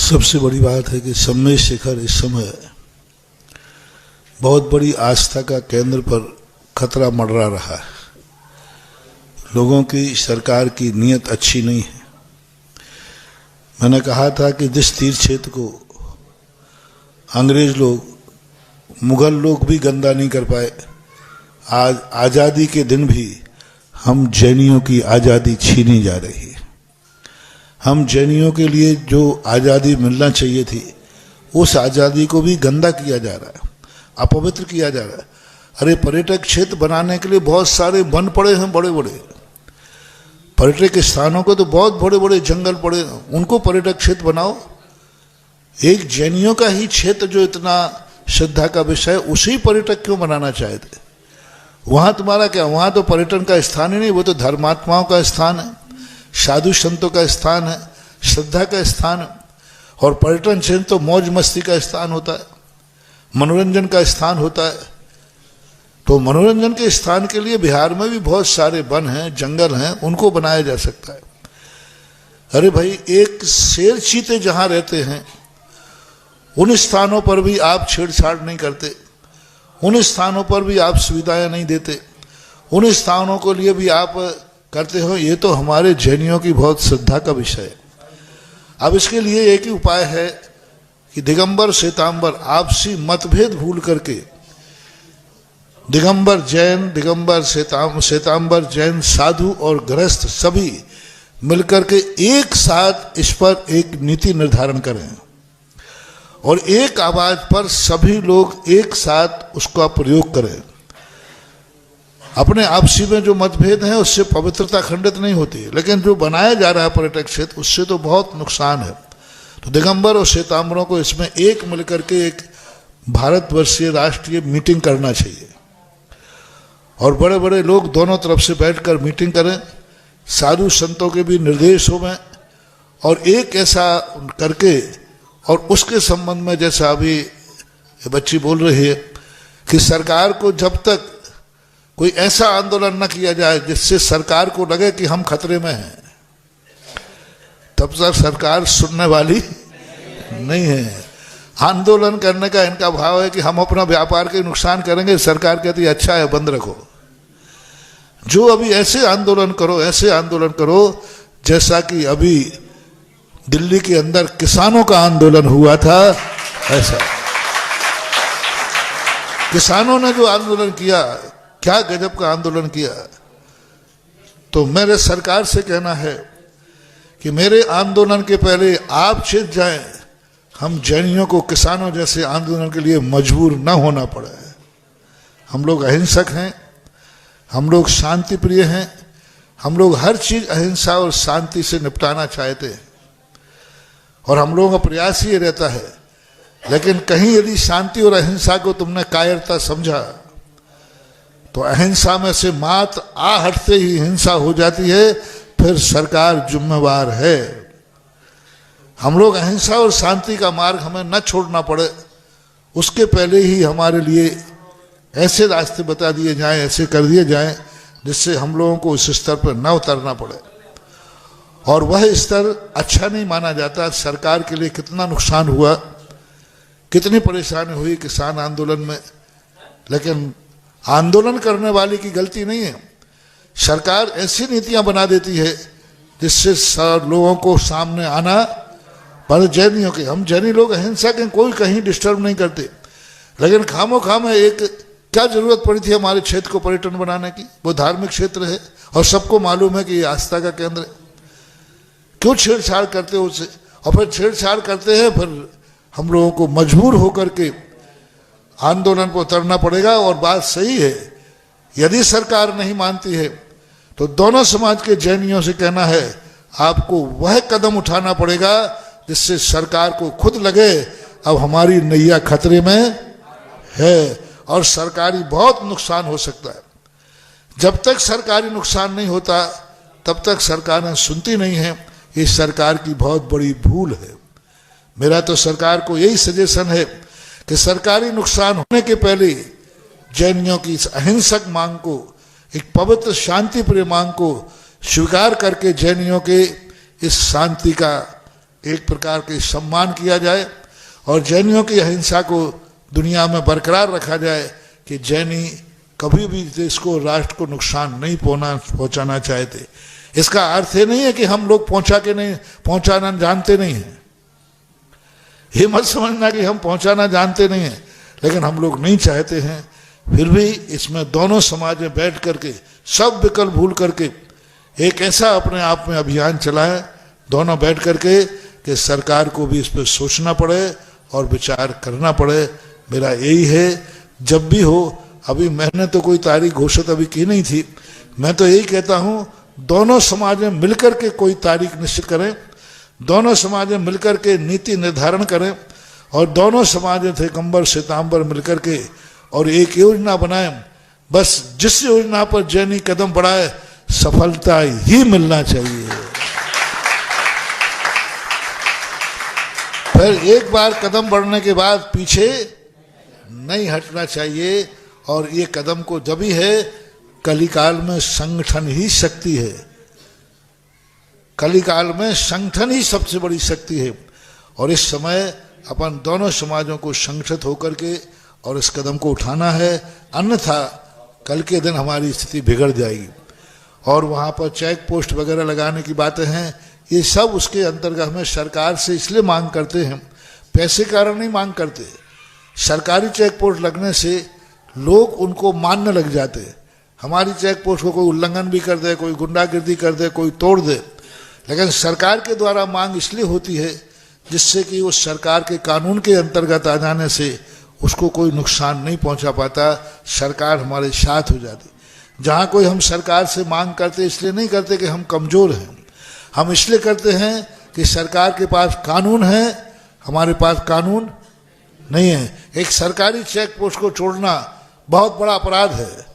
सबसे बड़ी बात है कि सम्मेद शिखर इस समय बहुत बड़ी आस्था का केंद्र पर खतरा मंडरा रहा है। लोगों की सरकार की नीयत अच्छी नहीं है। मैंने कहा था कि जिस तीर्थ क्षेत्र को अंग्रेज लोग, मुगल लोग भी गंदा नहीं कर पाए, आज आज़ादी के दिन भी हम जैनियों की आज़ादी छीनी जा रही है। हम जैनियों के लिए जो आज़ादी मिलना चाहिए थी, उस आज़ादी को भी गंदा किया जा रहा है, अपवित्र किया जा रहा है। अरे पर्यटक क्षेत्र बनाने के लिए बहुत सारे वन पड़े हैं, बड़े बड़े पर्यटक स्थानों को तो बहुत बड़े बड़े जंगल पड़े हैं, उनको पर्यटक क्षेत्र बनाओ। एक जैनियों का ही क्षेत्र जो इतना श्रद्धा का विषय है, उसी पर्यटक क्यों बनाना चाहते? वहाँ तुम्हारा क्या, वहाँ तो पर्यटन का स्थान ही नहीं, वो तो धर्मात्माओं का स्थान है, साधु संतों का स्थान है, श्रद्धा का स्थान है। और पर्यटन क्षेत्र तो मौज मस्ती का स्थान होता है, मनोरंजन का स्थान होता है। तो मनोरंजन के स्थान के लिए बिहार में भी बहुत सारे वन हैं, जंगल हैं, उनको बनाया जा सकता है। अरे भाई, एक शेर चीते जहां रहते हैं उन स्थानों पर भी आप छेड़छाड़ नहीं करते, उन स्थानों पर भी आप सुविधाएं नहीं देते, उन स्थानों के लिए भी आप करते हो। ये तो हमारे जैनियों की बहुत श्रद्धा का विषय है। अब इसके लिए एक ही उपाय है कि दिगंबर श्वेतांबर आपसी मतभेद भूल करके दिगंबर जैन, दिगंबर श्वेतांबर जैन, साधु और गृहस्थ सभी मिलकर के एक साथ इस पर एक नीति निर्धारण करें और एक आवाज पर सभी लोग एक साथ उसका प्रयोग करें। अपने आपसी में जो मतभेद हैं उससे पवित्रता खंडित नहीं होती, लेकिन जो बनाया जा रहा है पर्यटक क्षेत्र, उससे तो बहुत नुकसान है। तो दिगंबर और श्वेतांबरों को इसमें एक मिलकर के एक भारतवर्षीय राष्ट्रीय मीटिंग करना चाहिए और बड़े बड़े लोग दोनों तरफ से बैठकर मीटिंग करें, साधु संतों के भी निर्देशों में, और एक ऐसा करके और उसके संबंध में जैसा अभी बच्ची बोल रही है कि सरकार को जब तक कोई ऐसा आंदोलन न किया जाए जिससे सरकार को लगे कि हम खतरे में हैं, तब तक सरकार सुनने वाली नहीं है। आंदोलन करने का इनका भाव है कि हम अपना व्यापार के नुकसान करेंगे, सरकार कहती है अच्छा है बंद रखो। जो अभी ऐसे आंदोलन करो, ऐसे आंदोलन करो जैसा कि अभी दिल्ली के अंदर किसानों का आंदोलन हुआ था, ऐसा किसानों ने जो आंदोलन किया, क्या गजब का आंदोलन किया। तो मेरे सरकार से कहना है कि मेरे आंदोलन के पहले आप छिप जाएं, हम जैनियों को किसानों जैसे आंदोलन के लिए मजबूर न होना पड़े। हम लोग अहिंसक हैं, हम लोग शांति प्रिय हैं, हम लोग हर चीज अहिंसा और शांति से निपटाना चाहते हैं और हम लोगों का प्रयास ये रहता है। लेकिन कहीं यदि शांति और अहिंसा को तुमने कायरता समझा तो अहिंसा में से मात आ हटते ही हिंसा हो जाती है, फिर सरकार जिम्मेवार है। हम लोग अहिंसा और शांति का मार्ग हमें न छोड़ना पड़े, उसके पहले ही हमारे लिए ऐसे रास्ते बता दिए जाएं, ऐसे कर दिए जाएं जिससे हम लोगों को इस स्तर पर न उतरना पड़े। और वह स्तर अच्छा नहीं माना जाता। सरकार के लिए कितना नुकसान हुआ, कितनी परेशानी हुई किसान आंदोलन में, लेकिन आंदोलन करने वाले की गलती नहीं है। सरकार ऐसी नीतियां बना देती है जिससे लोगों को सामने आना। पर जैनियों के, हम जैनी लोग अहिंसा के, कोई कहीं डिस्टर्ब नहीं करते, लेकिन खामो खाम एक क्या जरूरत पड़ी थी हमारे क्षेत्र को पर्यटन बनाने की? वो धार्मिक क्षेत्र है और सबको मालूम है कि ये आस्था का केंद्र है। क्यों छेड़छाड़ करते हो उससे? और फिर छेड़छाड़ करते हैं, फिर हम लोगों को मजबूर होकर के आंदोलन पर उतरना पड़ेगा। और बात सही है, यदि सरकार नहीं मानती है तो दोनों समाज के जैनियों से कहना है आपको वह कदम उठाना पड़ेगा जिससे सरकार को खुद लगे अब हमारी नैया खतरे में है और सरकारी बहुत नुकसान हो सकता है। जब तक सरकारी नुकसान नहीं होता तब तक सरकारें सुनती नहीं है। ये सरकार की बहुत बड़ी भूल है। मेरा तो सरकार को यही सजेशन है कि सरकारी नुकसान होने के पहले जैनियों की इस अहिंसक मांग को, एक पवित्र शांति प्रिय मांग को स्वीकार करके जैनियों के इस शांति का एक प्रकार के सम्मान किया जाए और जैनियों की अहिंसा को दुनिया में बरकरार रखा जाए कि जैनी कभी भी देश को, राष्ट्र को नुकसान नहीं पहुंचाना चाहते। इसका अर्थ ये नहीं है कि हम लोग पहुंचाना जानते नहीं हैं। ये मत समझना कि हम पहुंचाना जानते नहीं हैं, लेकिन हम लोग नहीं चाहते हैं। फिर भी इसमें दोनों समाज में बैठ करके सब विकल्प भूल करके एक ऐसा अपने आप में अभियान चलाएं, दोनों बैठ करके, कि सरकार को भी इस पर सोचना पड़े और विचार करना पड़े। मेरा यही है, जब भी हो, अभी मैंने तो कोई तारीख घोषित अभी की नहीं थी, मैं तो यही कहता हूं दोनों समाज में मिलकर के कोई तारीख निश्चित करें, दोनों समाज में मिलकर के नीति निर्धारण करें और दोनों समाज थे कंबर श्वेतांबर मिलकर के और एक योजना बनाएं। बस जिस योजना पर जैनी कदम बढ़ाए सफलता ही मिलना चाहिए। फिर एक बार कदम बढ़ने के बाद पीछे नहीं हटना चाहिए। और ये कदम को जब ही है, कलिकाल में संगठन ही शक्ति है, कलिकाल में संगठन ही सबसे बड़ी शक्ति है। और इस समय अपन दोनों समाजों को संगठित होकर के और इस कदम को उठाना है, अन्यथा कल के दिन हमारी स्थिति बिगड़ जाएगी। और वहाँ पर चेक पोस्ट वगैरह लगाने की बातें हैं, ये सब उसके अंतर्गत हमें सरकार से इसलिए मांग करते हैं, पैसे कारण नहीं मांग करते। सरकारी चेक पोस्ट लगने से लोग उनको मानने लग जाते। हमारी चेक पोस्ट को कोई उल्लंघन भी कर दे, कोई गुंडागिर्दी कर दे, कोई तोड़ दे, लेकिन सरकार के द्वारा मांग इसलिए होती है जिससे कि उस सरकार के कानून के अंतर्गत आ जाने से उसको कोई नुकसान नहीं पहुंचा पाता, सरकार हमारे साथ हो जाती। जहाँ कोई हम सरकार से मांग करते इसलिए नहीं करते कि हम कमज़ोर हैं, हम इसलिए करते हैं कि सरकार के पास कानून है, हमारे पास कानून नहीं है। एक सरकारी चेक पोस्ट को छोड़ना बहुत बड़ा अपराध है।